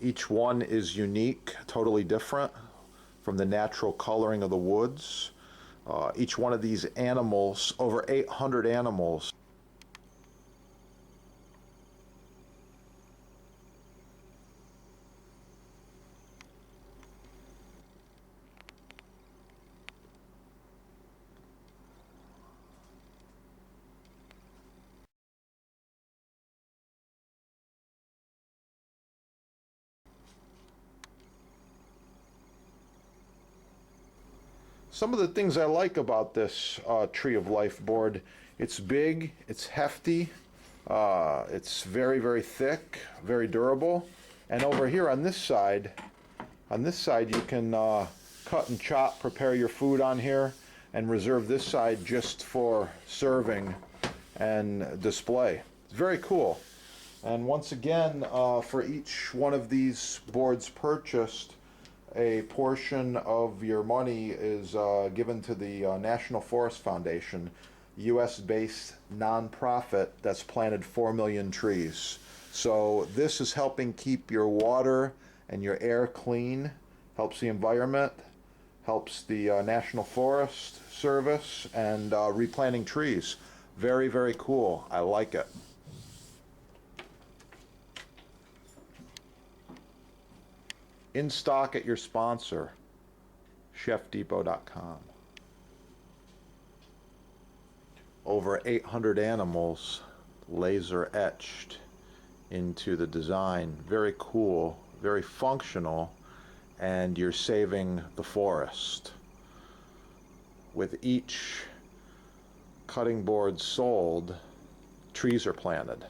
Each one is unique, totally different from the natural coloring of the woods. Each one of these animals, over 800 animals. Some of the things I like about this Tree of Life board, it's big, it's hefty, it's very, very thick, very durable. And over here on this side you can cut and chop, prepare your food on here, and reserve this side just for serving and display. It's very cool. And once again, for each one of these boards purchased, a portion of your money is given to the National Forest Foundation, US-based nonprofit that's planted 4 million trees. So this is helping keep your water and your air clean, helps the environment, helps the National Forest Service, and replanting trees. Very, very cool. I like it. In stock at your sponsor, chefdepot.com. Over 800 animals laser etched into the design. Very cool, very functional, and you're saving the forest. With each cutting board sold, trees are planted.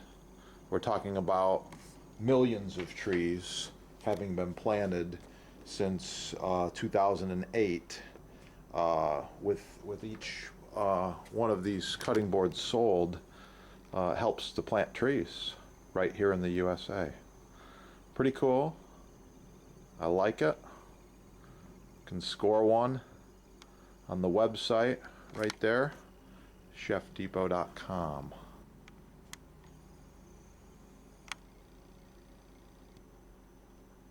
We're talking about millions of trees having been planted since 2008. With each one of these cutting boards sold, helps to plant trees right here in the USA. Pretty cool. I like it. You can score one on the website right there, chefdepot.com.